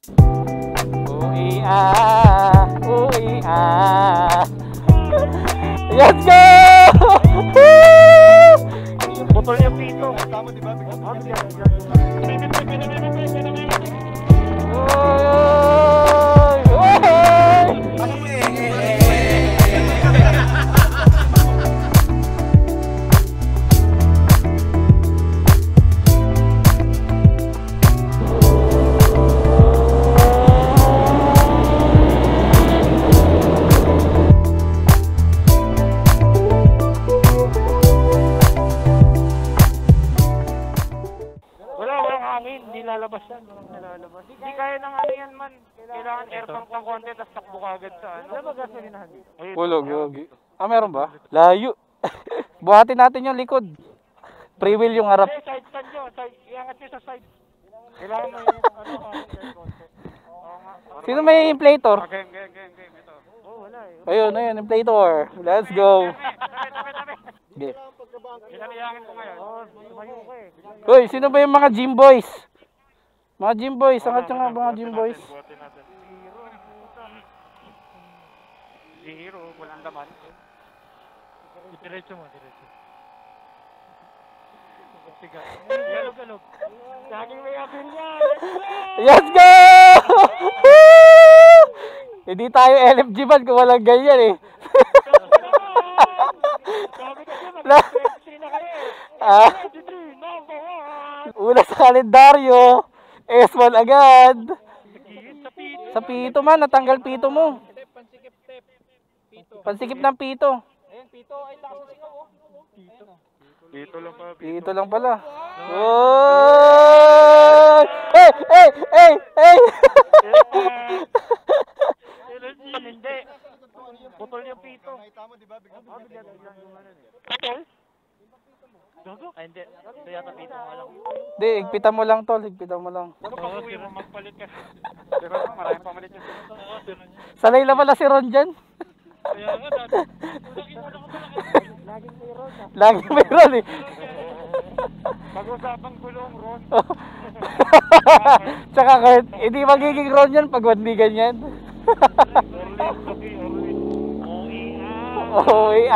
Uwi uwi Let's go! Putol yung pito. Tama di ba? Lalabas yan, lalabas. Hindi kaya ng ano yan man. Kailangan aircon ng konti, tapos takbo ka agad sa ano. Ano ba gasolinahan dito? Pulog, yogi. Ah, meron ba? Layo. Buhatin natin yung likod. Free wheel yung harap. Side stand nyo. Iangat nyo sa side. Kailangan mo yung ano, konti. Sino may inflator? Game. Ito. Oh, wala eh. Ayun, inflator. Let's go. Okay. Kinaliangin ko ngayon. Oo, tumayo ko eh. Hoy, sino ba yung mga gym boys? Mga gym boys, angat yung mga gym boys. Zero, walang laman. Diretso mo, diretso. Sige. Galog. Laging may apil yan. Let's go! Hindi tayo LFG man kung walang ganyan eh. Sabi kasi mag-20 na kayo eh. Una sa kalendaryo, S1 agad. Sa pito man, natanggal pito mo. Pansikip ng pito. Ayun, pito. Ay, lakas na sigaw oh. Pito lang pa. Pito lang pala. Oh! Hey! Hindi. Putol yung pito. Tama di ba? Putol? Gago? Ay, hindi. Ito yata pito nga lang. Hindi, higpitan mo lang tol, higpitan mo lang. Ano pa uwi mo magpalit ka? Pero marami pamalit yung pito. Sanay na pala si Ron dyan. Kaya nga dati. Laging may Ron ah. Lagi may Ron eh. Pag-usapang gulong Ron. Tsaka kahit hindi magiging Ron yan pag hindi ganyan. Uwi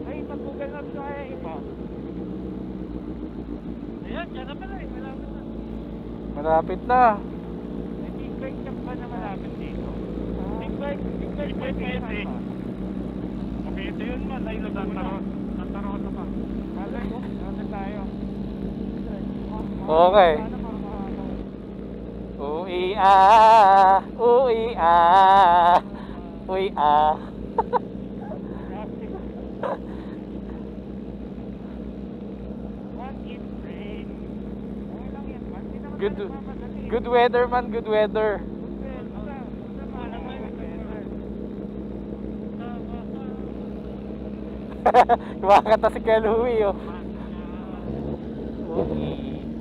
Ay, pag-google na kaya iba. Ayan, dyan na pala eh. Malapit na. May big bike shop ba na malapit dito? Big bike pwede. Kapito yun man, ay Santa Rosa pa. Malay ko, nasa tayo. Okay. Good weather man, good weather. Kumakanta si Kuya Louie oh.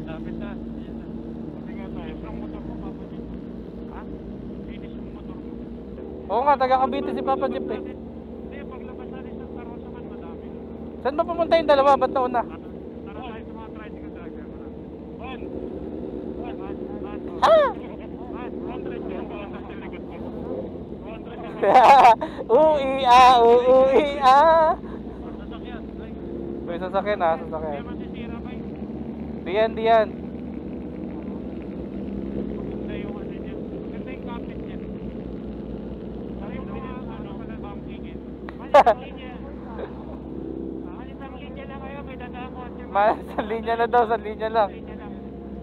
Lapit na. Kasi nga tayo, ang motor mo papalit. Ha? Finish yung motor mo. Oo nga, taga Cavite si Papa Jeep eh. Hindi, paglabas na rin sa Tarosa man madami. Saan ba pumunta yung dalawa? Ba't nauna? Tara tayo sa mga tricycle talaga. One. Ha? 100 yun, wala sa likod mo. 200 Uwi Sasakyan. May sasakyan ha, sasakyan. Kaya masisira pa yun. Diyan. Maganda yung ano niya. Maganda yung kapit niya. Saka yung mga pala bumping eh. Malisang linya. Malisang linya lang kayo, may dadaan ko. Sa linya na daw, sa linya lang. Linya lang.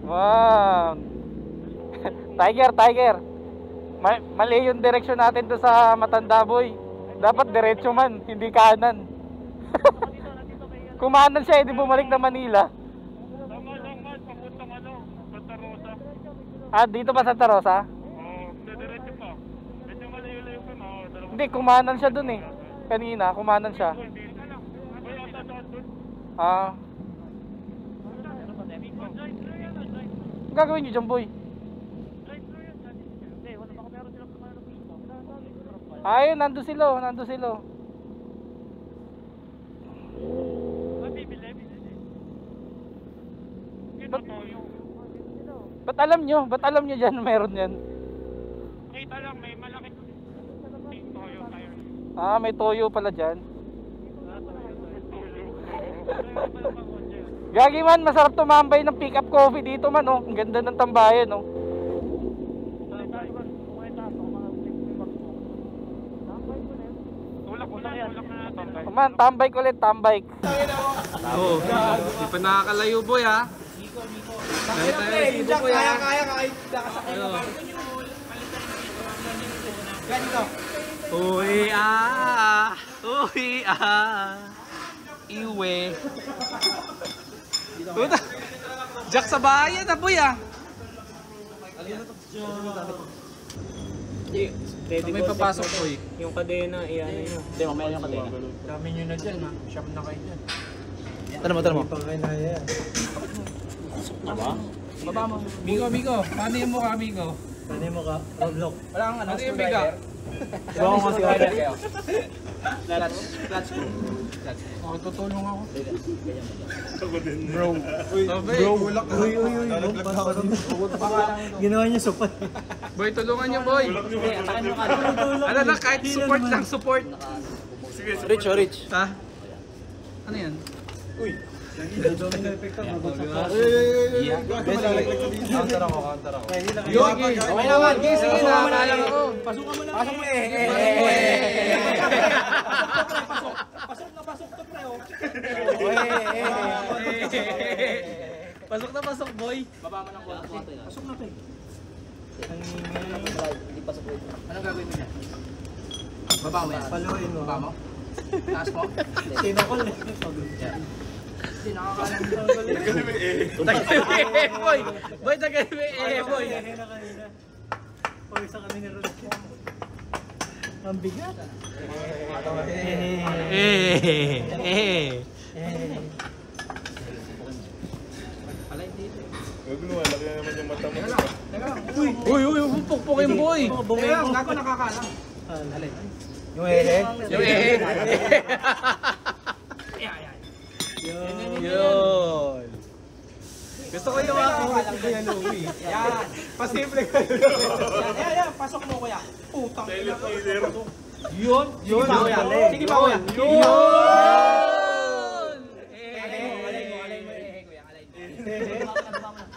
Wow. Tiger. Mali yung direksyon natin doon sa Matandaboy. Dapat diretso man, hindi kanan. Kumanan siya, hindi bumalik na Manila. Tama lang man, papuntang Santa Rosa. Ah, dito ba Santa Rosa? Oo, diretso pa. Medyo malayo-layo pa na. Hindi, kumanan siya doon eh. Kanina, kumanan siya. Dito lang. May ata doon. Ah. Ang gagawin nyo dyan, boy? Hindi, wala baka meron silang kumano ng pito. Ayun, nandun sila, oh, nandun sila. Bibili. Ito toyo. Ba't alam nyo? Ba't alam nyo dyan meron yan? Kita lang, may malaki toyo tayo. Ah, may toyo pala dyan. Gagi man, masarap tumambay ng pick up coffee dito man, oh. Ang ganda ng tambayan, oh. Tulak mo na natin. Man, tambike ulit, tambike. Oo. Di pa nakakalayo boy ha. Uy ah. Uy ah. Iwe. Puta. Jack sa bayan na boy ah. May papasok boy. Yung kadena, iyan yun. Hindi, mamaya yung kadena. Dami nyo na dyan ha. Shop na kayo dyan. Tara mo. Baba mo. Migo. Paano yung mukha, Migo? Ano mo ka? Roadblock. Wala kang ano yung biga? Iba ko kasi order kayo. Clutch ko. Oh, tutulong ako. Bro. Uy, Ginawa niya sopa. boy, tulungan niyo boy. Ano na, kahit support lang, support. Rich. Ha? Ano yan? Counter ako. Okay naman, sige na. Pasok mo Pasok boy. Baba mo ng konti. Pasok na to eh. Anong gagawin mo niya? Baba mo yan. Paluin mo. Baba mo? Taas mo? Sinakol eh. Hindi, nakakalang boy. Boy, tagal mo boy. Pag isa kami ni Rod. Ang bigat. Huwag mo, laki na naman yung mata mo. Uy, pukpukin boy. Bumaya mo. Ako nakakalang. Yung ehe. Yung Yun. Gusto ko yung ako. Kuya Louie. Yan. Pasimple ko. Yan. Pasok mo kuya. Putang ina. Yun. Sige pa kuya.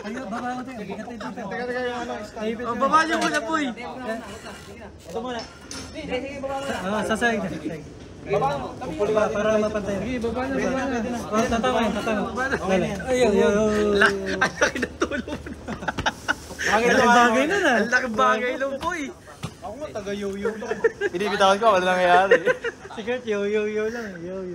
Ayun, baba mo tayo. Bigat tayo dito. Teka, yung ano, stand. Baba niyo muna boy. Ito muna. Sige, baba mo. Sasayag. Baba mo. Para mapantay. Sige, baba na. Tatawa. Ayun. Ang laki ng tulong. Ang bagay na na. Ang laki bagay ng boy. Ako nga, taga-yo-yo lang. Binibitawan ko, wala nangyayari. Secret, yo lang. Yo.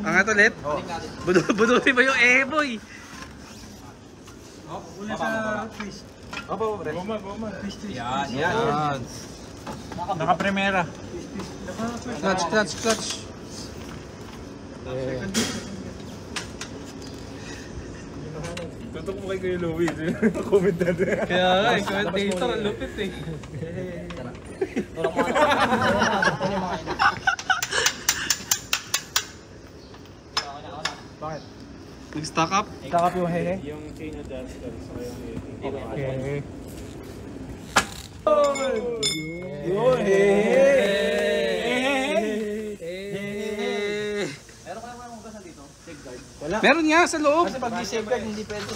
Angat ulit? Bunutin ba yung boy? Una sa twist. Goma. Yan. Naka-primera. Clutch. Tutok mo kay Kuya Louie. Comment na din. Kaya nga, commentator ang lupit eh. Bakit? Nag-stock up? Takap yung hehe. Yung chain adjuster. Saka yung Okay. Wala. Meron nga sa loob. Kasi pag di-safeguard, hindi pwede.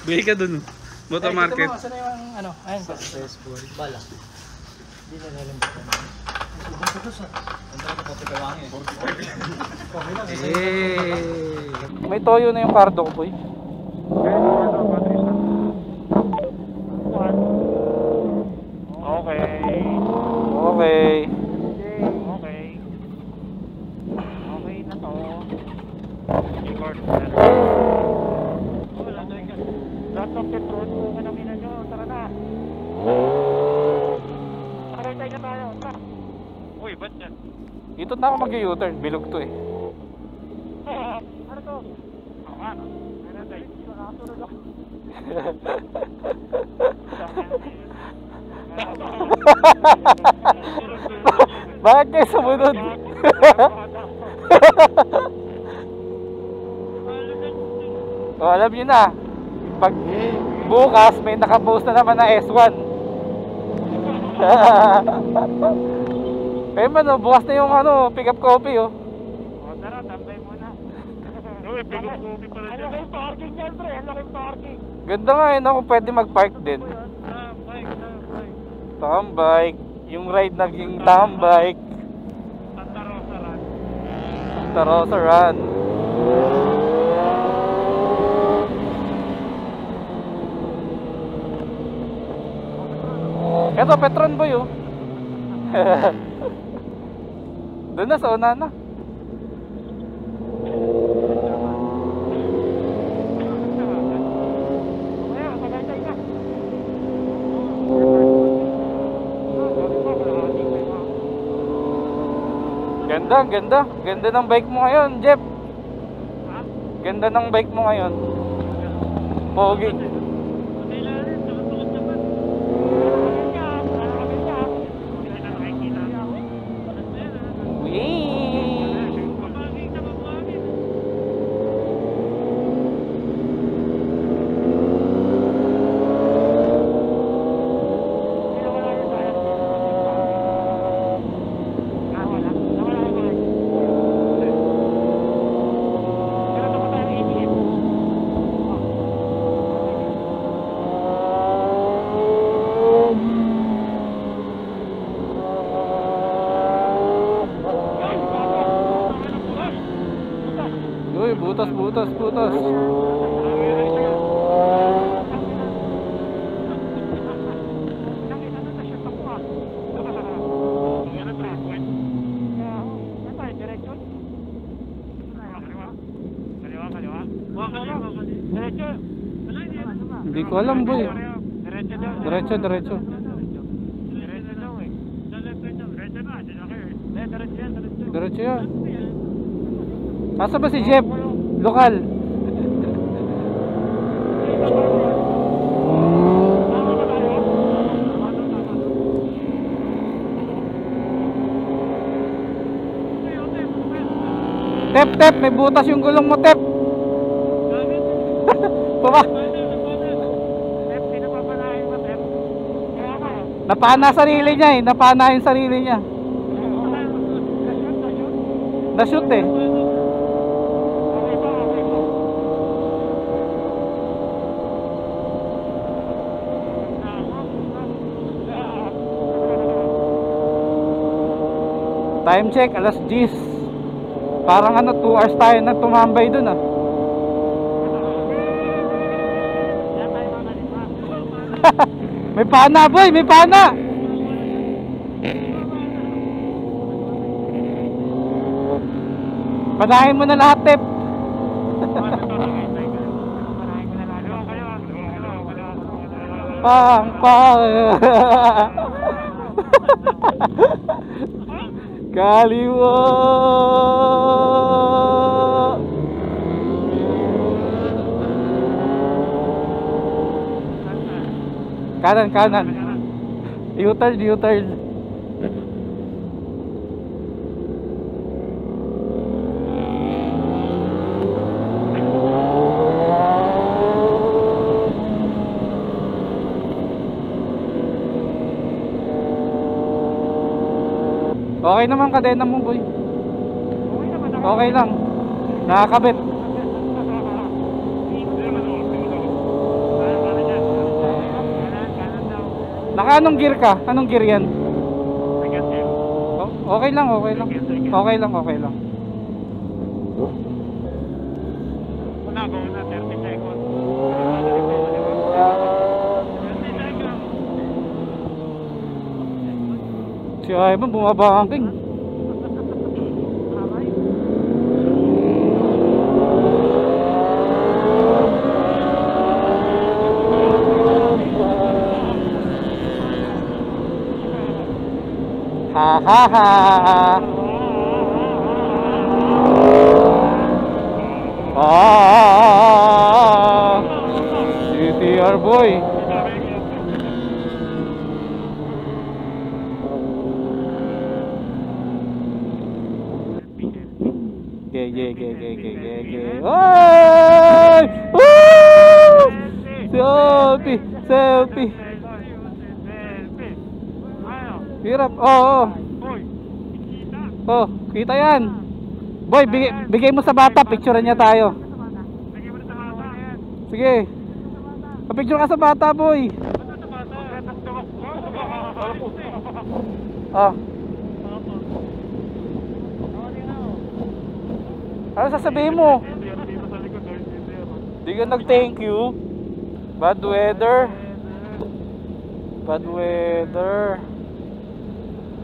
Bili ka dun. Motor market. Ito mo, saan na yung ano? Ayun ba? Bala. Hindi na lalambutan. May toyo na yung cardo ko, boy. Okay. Okay na to. Record na. Wala na yun. Lahat ng petrol po kanamina nyo. Tara na. Tayo na tayo. Tara. Ba't yan? Dito na ako mag-u-turn. Bilog to eh. Ano to? Oo nga, no? Meron tayo. Nakasunod ako. Bakit kayo sumunod? O, alam nyo na. Pag bukas, may nakapost na naman na S1. Eh man, oh, bukas na yung ano, pick up copy oh. O, tara, tambay muna. Uy, pinukupi pala dyan. Ano kayong parking yan, pre? Ano kayong parking? Ganda nga yun, kung pwede mag-park din. Bike. Tambike. Yung ride naging tambike. Santa Rosa Run. Santa Rosa Run. Eto, Petron Boy oh. Doon na sa una na. Ganda ng bike mo ngayon, Jeff. Ganda ng bike mo ngayon. Pogi. Uy, butas. Hindi ko alam, boy. Diretso. Diretso Diretso yan. Asa ba si Jeff? Lokal. Tep, may butas yung gulong mo, Tep. Baba. Napana sarili niya eh. Napana yung sarili niya. Na-shoot eh. Time check, alas 10. Parang ano, 2 hours tayo na tumambay dun ah. May pana, boy, may pana. Panahin mo na lahat, Tep. Pang. Kaliwa. Kanan. U-turn. Okay naman kadena mo, boy. Okay lang. Nakakabit. Naka anong gear ka? Anong gear yan? Okay lang. Okay lang. Una, 30 seconds. Si Ivan bumaba ang king. Ha ha ha. CTR boy. Ge. Oy! Woo! Selfie. Hirap. Oo. Oh, kita yan. Boy, bigay mo sa bata, picturean niya tayo. Sige. Pa-picture ka sa bata, boy. Oh. Ano sasabihin mo? Di ka nag-thank you. Bad weather.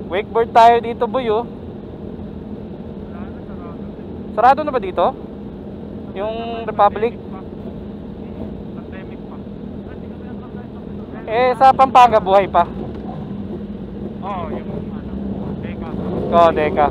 Wakeboard tayo dito, boy, oh. Sarado na ba dito? Yung Republic? Sa Pampanga buhay pa. Oo, yung Deka. Oo, Deka.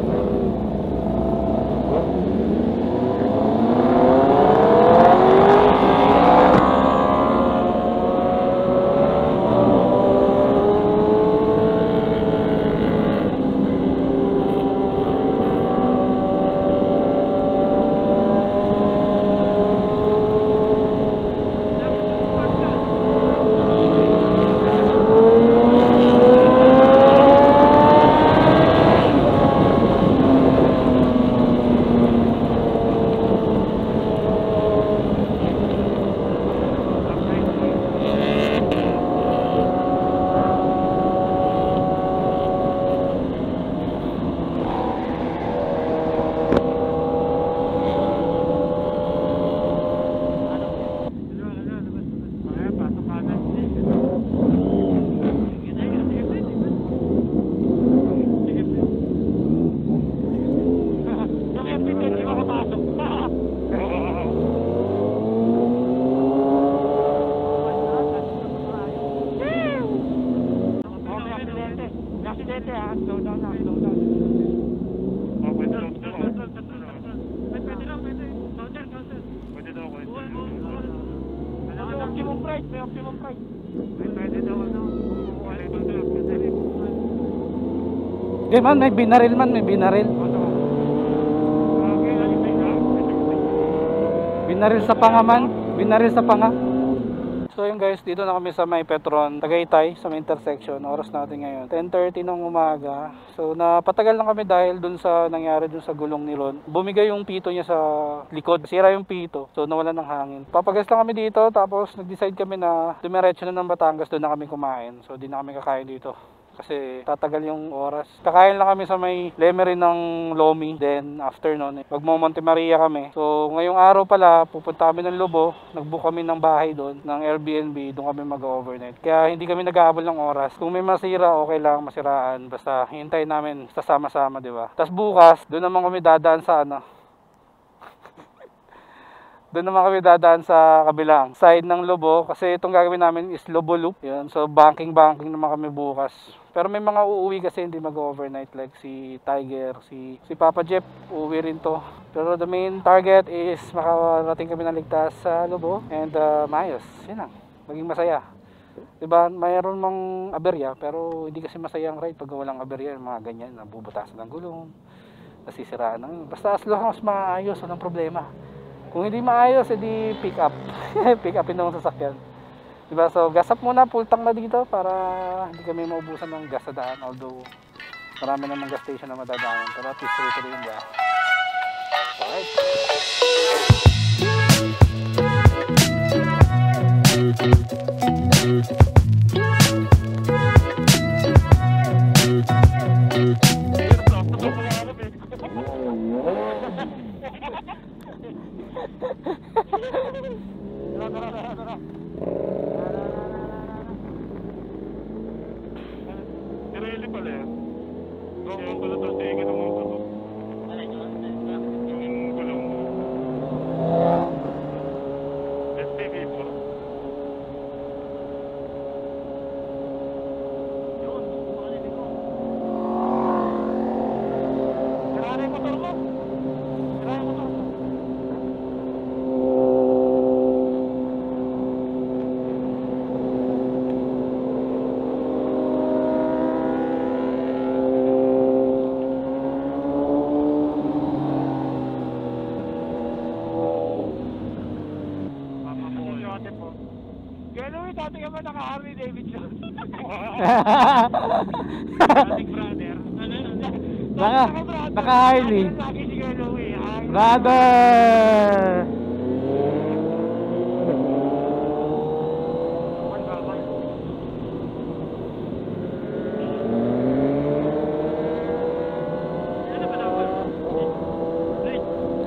Eh man, may binaril. Binaril sa panga man. So yun guys, dito na kami sa may Petron, Tagaytay, sa may intersection. Oras natin ngayon 10:30 ng umaga. So napatagal lang kami dahil dun sa nangyari dun sa gulong ni Ron. Bumigay yung pito niya sa likod, sira yung pito, so nawalan ng hangin. Papagas lang kami dito, tapos nag-decide kami na dumiretso na ng Batangas. Doon na kami kumain, so di na kami kakain dito kasi tatagal yung oras. Kakain lang kami sa may Lemery ng Lomi. Then after nun, magmo Monte Maria kami. So ngayong araw pala, pupunta kami ng Lobo. Nag-book kami ng bahay doon, ng Airbnb. Doon kami mag-overnight. Kaya hindi kami nag-aabol ng oras. Kung may masira, okay lang, masiraan. Basta hintayin namin sama-sama, di ba? Tapos bukas, doon naman kami dadaan sa doon naman kami dadaan sa kabilang side ng Lobo, kasi itong gagawin namin is Lobo Loop. Yun, so banking naman kami bukas. Pero may mga uuwi kasi hindi mag-overnight, like si Tiger, si Papa Jeff, uuwi rin to. Pero the main target is makarating kami ng ligtas sa Lobo and maayos. Yun lang, maging masaya. Diba, mayroon mang aberya, pero hindi kasi masaya ang ride pag walang aberya. Mga ganyan, nabubutasan ng gulong, nasisiraan ng, basta as long as maayos, walang problema. Kung hindi maayos, edi pick up. Pick upin ng sasakyan. Diba? So, gas up muna, full tank na dito para hindi kami maubusan ng gas sa daan. Although, marami namang gas station na madadaan. Pero at least ito rin gas. Alright. Tireli pala yan. Doon pala ito, tingin ng mga gulong. Yung gulong mo. SPV po. Harley Davidson. Naka Harley. Lagi si Kuya Louie. Brother!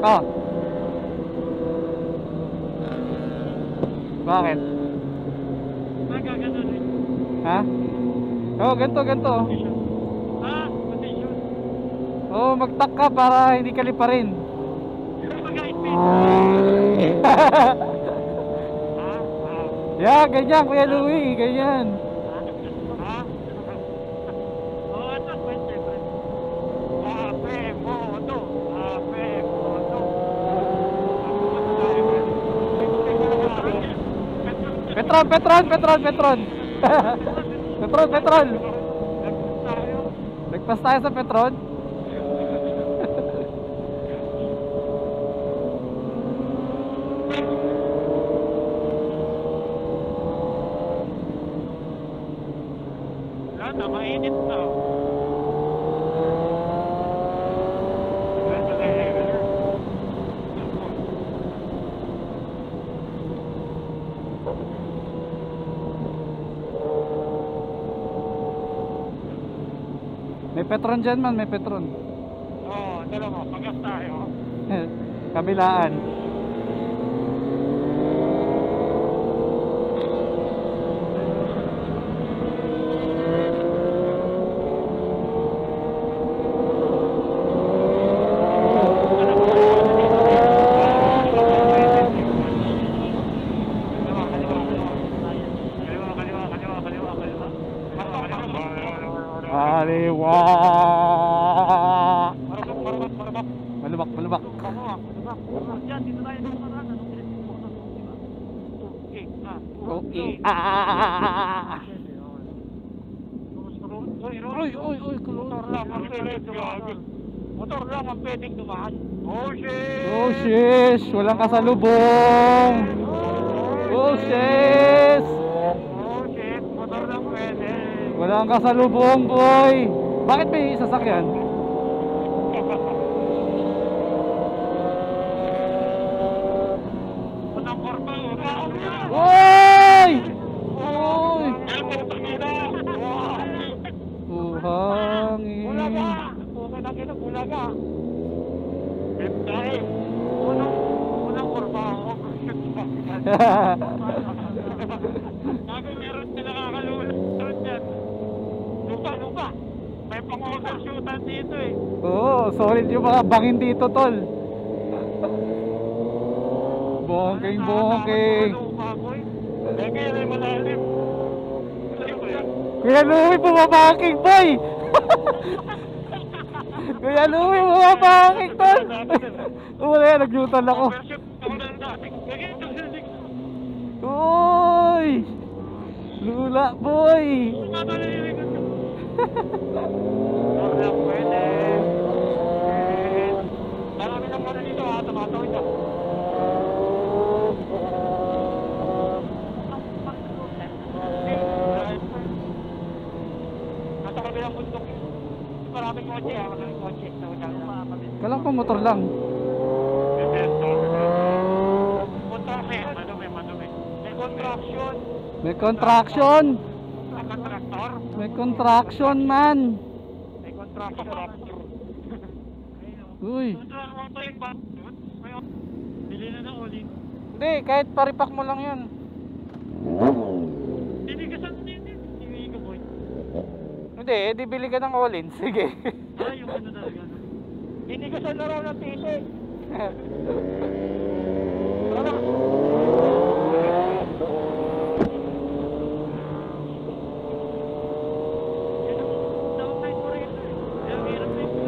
Oh. Bakit? Ha? Oh, ganito. Oh, magtak ka para hindi ka liparin. Yeah, ganyan, Kuya Louie, ganyan. Petron. Petron. Nagpas tayo sa Petron. Mainit na. May Petron dyan man, may Petron. Oo, dalawa, pagas tayo. Kabilaan. Kaliwa. Malubak. Yan, dito tayo sa kanan. Okay. Motor lang ang pwedeng dumaan. Oh shit! Oh shit! Walang kasalubong! Oh shit! Oh shit! Motor lang pwede. Walang kasalubong, boy! Bakit may sasakyan? Unang korba, Oy! Oy! Buhangin. Bulaga! Okay na kita, bulaga. Dahil, unang korba ako. Sabi meron sila nakakalulot yan. Lupa. May pang-overshootan dito eh. Oo, solid yung mga bangin dito, tol. Bongking. Lupa, boy. Kaya may malalim. Kuya Louie, bumabangking, boy! Kuya Louie, bumabangking, tol! Wala yan, nag-yutan ako. Overshoot ako ng dati. Kaya ito silik. Uy! Lula, boy! Mamaliligan ka. Wala, pwede. Marami lang muna dito ha, tumatawid ako. Nasa kabilang bundok yun. Maraming kotse ha, maraming kotse. Kalang pa motor lang. Madumi. May contraction. May contraction! Kontraktor. May contraction, man! May contraction. Uy! Bili na ng ulit. Hindi, kahit paripak mo lang yan. Binigasan mo din. Hindi ko boy. Hindi, di bili ka ng all-in. Sige. Yung ano talaga. Binigasan na raw ng titi. Tara. Downside mo rin. Yung hirap na ito.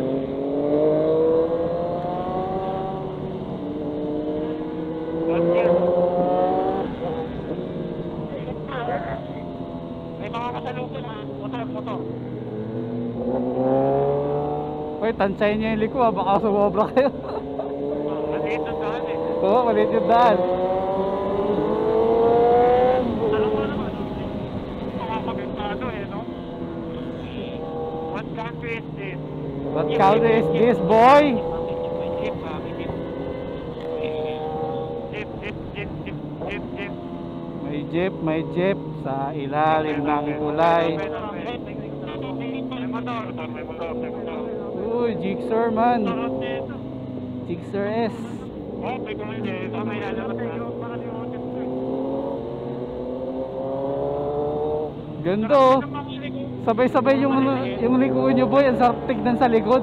May mga kasalubong ha. Motor. Uy, tansay niya yung liko, baka sumobra kayo. Maliit ang daan eh. Oo, maliit yung daan. Alam mo naman. country is this? What country is this, boy? Jeep, jeep. Jeep. May jeep sa ilalim ng tulay. May motor. Uy, Jigsaw man. Jigsaw S. Okay, kung hindi, may lalabas na. Ganda oh. Sabay-sabay yung likuan nyo, boy. Ang sarap tignan sa likod.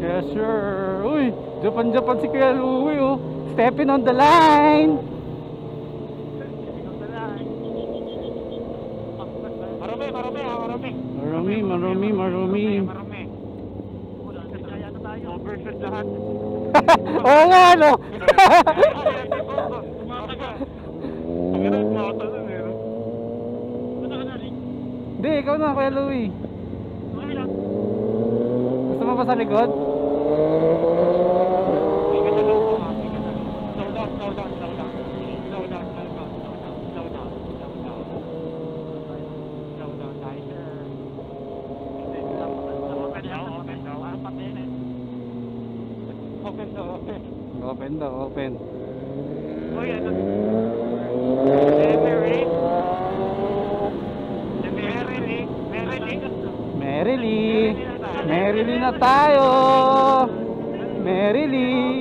Yes sir. Uy, Japan si Kuya Louie oh. Stepping on the line. Marami. Overshot lahat. Oo nga no. Hindi, ikaw na Kuya Louie. Gusto mo ba sa likod? Open. Merrily na tayo. Merrily.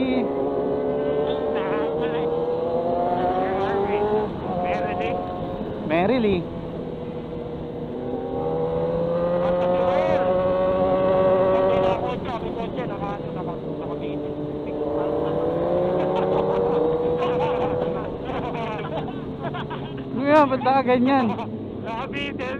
Kuya, ba't ka ganyan? Nakabitin.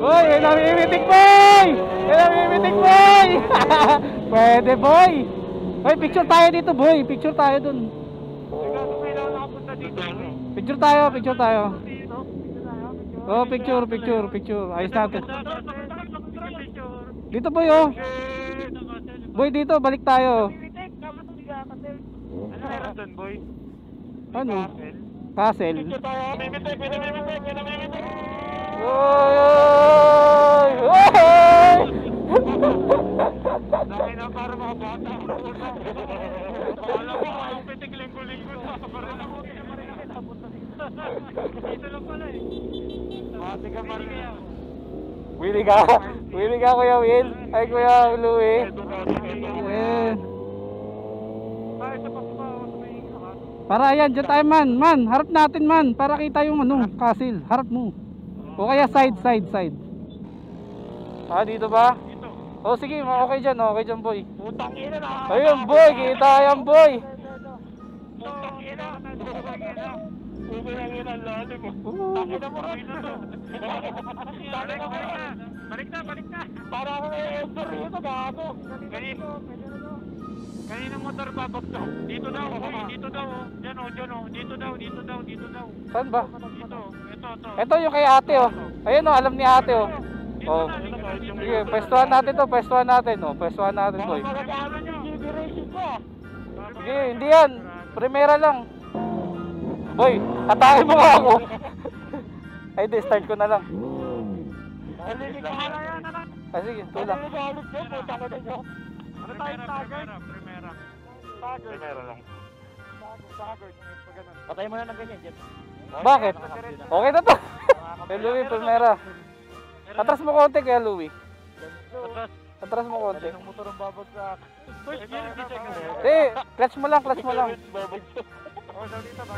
Boy, namimitik boy! Namimitik boy! Pwede boy! Boy, picture tayo dito boy! Picture tayo dun. Picture tayo. Oh, picture. Ayos natin. Dito boy oh. Boy, dito, balik tayo. Ano meron dun, boy? Ano? Castle. Dami na para mga bata. Alam mo, ang pitik linggo-linggo na. Parang ako, dito lang pala eh. Mati ka pa rin. Willy ka Kuya Will. Ay Kuya Louie. Para yan, dyan tayo man, harap natin man, para kita yung ano, castle, harap mo. O kaya side. Ah, dito ba? Dito. O sige, okay dyan boy. Putang ina na. Ayun boy, kita yan boy. Putang ina. Putang ina ang lalim mo. Takina mo rin na to. Balik na. Para ako na-enter rito, gago. Kanina motor babagsak. Dito daw, uy, dito daw. Diyan oh, dito daw. Saan ba? Dito, ito. Ito yung kay ate oh. Ayun oh, alam ni ate oh. Oh. Sige, pwestuhan natin to, pwestuhan natin oh. Pwestuhan natin boy. Magkakaroon yung GB racing ko. Sige, hindi yan. Primera lang. Boy, atakin mo nga ako. Ay, di, start ko na lang. Ah, sige, tulang. Ano tayo Taggart? Primera lang. Patay mo na ng ganyan, Jeff. Bakit? Okay na to. Kay Louie, primera. Atras mo konti kaya Louie. Atras mo konti. Ang motor ang babagsak. Uy, Di, clutch mo lang, clutch mo lang. Oh, dito ba?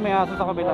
May aso sa kabila.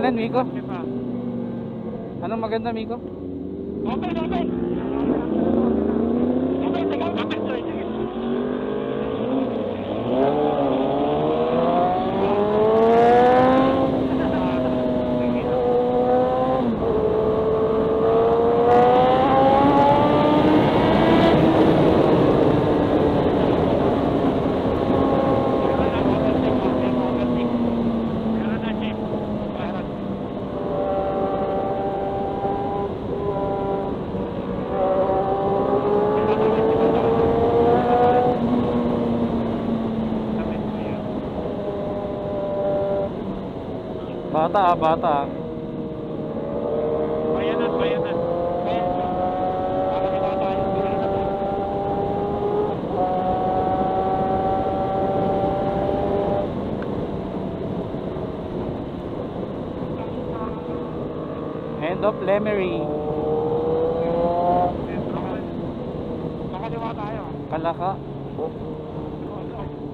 Alin, Miko? Diba? Anong maganda, Miko? Okay, okay. Okay, teka, okay, sorry, sige. Bata, bata. Bayanan, bayanan. Para may mga tayo. End of Lemery. Nakaliwa tayo. Kalaka.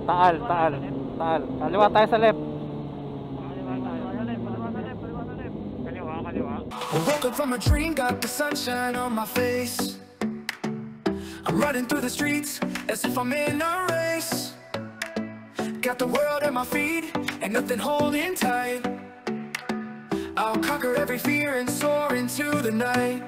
Taal, taal. Taal. Kaliwa tayo sa left. Kaliwa tayo. Kaliwa, kaliwa. I woke up from a dream, got the sunshine on my face. I'm running through the streets as if I'm in a race. Got the world at my feet and nothing holding tight. I'll conquer every fear and soar into the night.